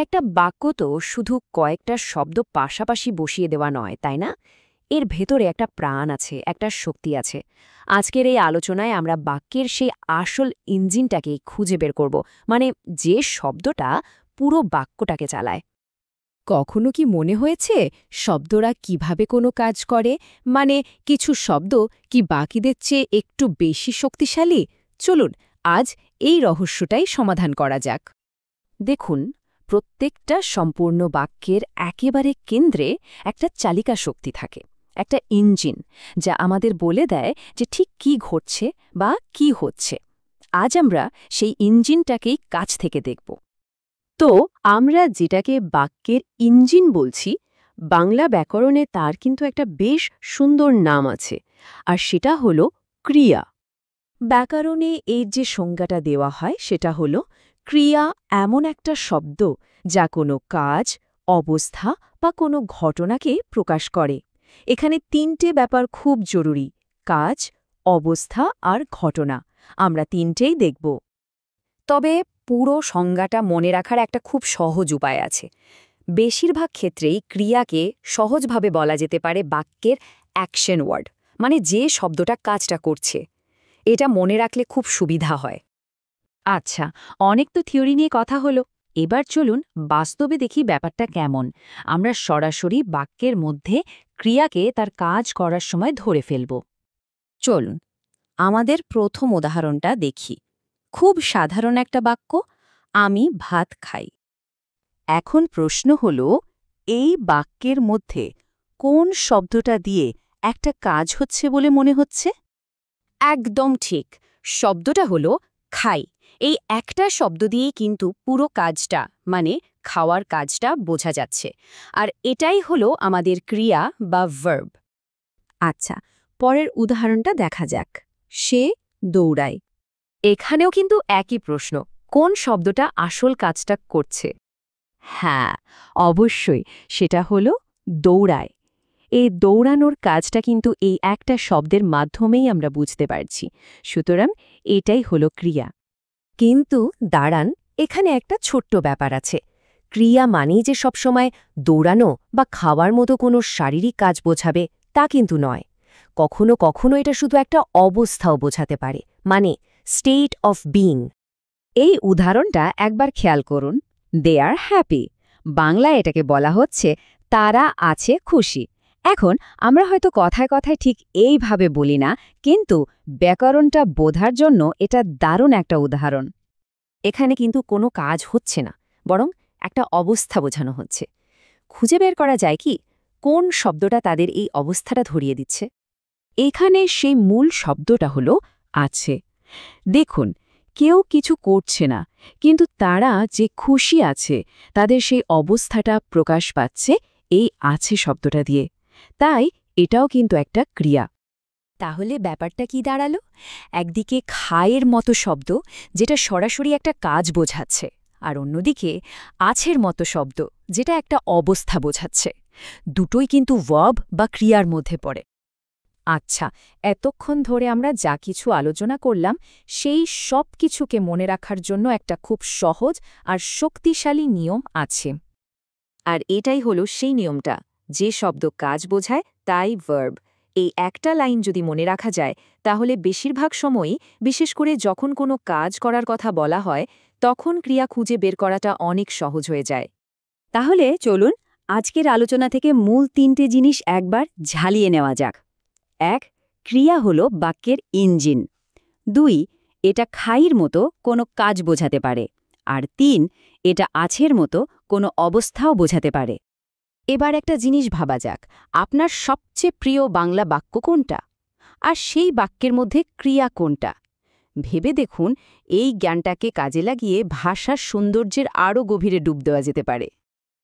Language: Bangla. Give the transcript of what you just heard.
একটা বাক্য তো শুধু কয়েকটা শব্দ পাশাপাশি বসিয়ে দেওয়া নয়, তাই না? এর ভেতরে একটা প্রাণ আছে, একটা শক্তি আছে। আজকের এই আলোচনায় আমরা বাক্যের সেই আসল ইঞ্জিনটাকে খুঁজে বের করব, মানে যে শব্দটা পুরো বাক্যটাকে চালায়। কখনো কি মনে হয়েছে শব্দরা কিভাবে কোনো কাজ করে, মানে কিছু শব্দ কি বাকিদের চেয়ে একটু বেশি শক্তিশালী? চলুন আজ এই রহস্যটাই সমাধান করা যাক। দেখুন, প্রত্যেকটা সম্পূর্ণ বাক্যের একেবারে কেন্দ্রে একটা চালিকা শক্তি থাকে, একটা ইঞ্জিন, যা আমাদের বলে দেয় যে ঠিক কি ঘটছে বা কি হচ্ছে। আজ আমরা সেই ইঞ্জিনটাকেই কাছ থেকে দেখব। তো আমরা যেটাকে বাক্যের ইঞ্জিন বলছি, বাংলা ব্যাকরণে তার কিন্তু একটা বেশ সুন্দর নাম আছে, আর সেটা হলো ক্রিয়া। ব্যাকরণে এর যে সংজ্ঞাটা দেওয়া হয় সেটা হলো ক্রিয়া এমন একটা শব্দ যা কোনো কাজ, অবস্থা বা কোনো ঘটনাকে প্রকাশ করে। এখানে তিনটে ব্যাপার খুব জরুরি: কাজ, অবস্থা আর ঘটনা। আমরা তিনটেই দেখব। তবে পুরো সংজ্ঞাটা মনে রাখার একটা খুব সহজ উপায় আছে। বেশিরভাগ ক্ষেত্রেই ক্রিয়াকে সহজভাবে বলা যেতে পারে বাক্যের অ্যাকশন ওয়ার্ড, মানে যে শব্দটা কাজটা করছে। এটা মনে রাখলে খুব সুবিধা হয়। আচ্ছা, অনেক তো থিওরি নিয়ে কথা হলো। এবার চলুন বাস্তবে দেখি ব্যাপারটা কেমন। আমরা সরাসরি বাক্যের মধ্যে ক্রিয়াকে তার কাজ করার সময় ধরে ফেলব। চলুন আমাদের প্রথম উদাহরণটা দেখি। খুব সাধারণ একটা বাক্য, আমি ভাত খাই। এখন প্রশ্ন হল, এই বাক্যের মধ্যে কোন শব্দটা দিয়ে একটা কাজ হচ্ছে বলে মনে হচ্ছে? একদম ঠিক, শব্দটা হলো খাই। এই একটা শব্দ দিয়েই কিন্তু পুরো কাজটা, মানে খাওয়ার কাজটা বোঝা যাচ্ছে। আর এটাই হলো আমাদের ক্রিয়া বা ভার্ব। আচ্ছা, পরের উদাহরণটা দেখা যাক। সে দৌড়ায়। এখানেও কিন্তু একই প্রশ্ন, কোন শব্দটা আসল কাজটা করছে? হ্যাঁ, অবশ্যই সেটা হলো দৌড়ায়। এই দৌড়ানোর কাজটা কিন্তু এই একটা শব্দের মাধ্যমেই আমরা বুঝতে পারছি। সুতরাং এটাই হলো ক্রিয়া। কিন্তু দাঁড়ান, এখানে একটা ছোট্ট ব্যাপার আছে। ক্রিয়া মানেই যে সবসময় দৌড়ানো বা খাওয়ার মতো কোনো শারীরিক কাজ বোঝাবে তা কিন্তু নয়। কখনো কখনো এটা শুধু একটা অবস্থাও বোঝাতে পারে, মানে স্টেট অফ বিইং। এই উদাহরণটা একবার খেয়াল করুন। দে আর হ্যাপি। বাংলায় এটাকে বলা হচ্ছে তারা আছে খুশি। এখন আমরা হয়তো কথায় কথায় ঠিক এইভাবে বলি না, কিন্তু ব্যাকরণটা বোঝার জন্য এটা দারুণ একটা উদাহরণ। এখানে কিন্তু কোনো কাজ হচ্ছে না, বরং একটা অবস্থা বোঝানো হচ্ছে। খুঁজে বের করা যায় কি কোন শব্দটা তাদের এই অবস্থাটা ধরিয়ে দিচ্ছে? এখানে সেই মূল শব্দটা হলো আছে। দেখুন, কেউ কিছু করছে না, কিন্তু তারা যে খুশি আছে তাদের সেই অবস্থাটা প্রকাশ পাচ্ছে এই আছে শব্দটা দিয়ে। তাই এটাও কিন্তু একটা ক্রিয়া। তাহলে ব্যাপারটা কি দাঁড়ালো? একদিকে খায়ের মতো শব্দ, যেটা সরাসরি একটা কাজ বোঝাচ্ছে, আর অন্যদিকে আছের মতো শব্দ, যেটা একটা অবস্থা বোঝাচ্ছে। দুটোই কিন্তু ভার্ব বা ক্রিয়ার মধ্যে পড়ে। আচ্ছা, এতক্ষণ ধরে আমরা যা কিছু আলোচনা করলাম সেই সব কিছুকে মনে রাখার জন্য একটা খুব সহজ আর শক্তিশালী নিয়ম আছে। আর এটাই হলো সেই নিয়মটা, যে শব্দ কাজ বোঝায় তাই ভার্ব। এই একটা লাইন যদি মনে রাখা যায়, তাহলে বেশিরভাগ সময়ই, বিশেষ করে যখন কোনো কাজ করার কথা বলা হয়, তখন ক্রিয়া খুঁজে বের করাটা অনেক সহজ হয়ে যায়। তাহলে চলুন আজকের আলোচনা থেকে মূল তিনটে জিনিস একবার ঝালিয়ে নেওয়া যাক। ১. ক্রিয়া হলো বাক্যের ইঞ্জিন। ২. এটা খাইর মতো কোনো কাজ বোঝাতে পারে। আর ৩. এটা আছের মতো কোনো অবস্থাও বোঝাতে পারে। এবার একটা জিনিস ভাবা যাক, আপনার সবচেয়ে প্রিয় বাংলা বাক্য কোনটা? আর সেই বাক্যের মধ্যে ক্রিয়া কোনটা? ভেবে দেখুন, এই জ্ঞানটাকে কাজে লাগিয়ে ভাষার সৌন্দর্যের আরও গভীরে ডুব দেওয়া যেতে পারে।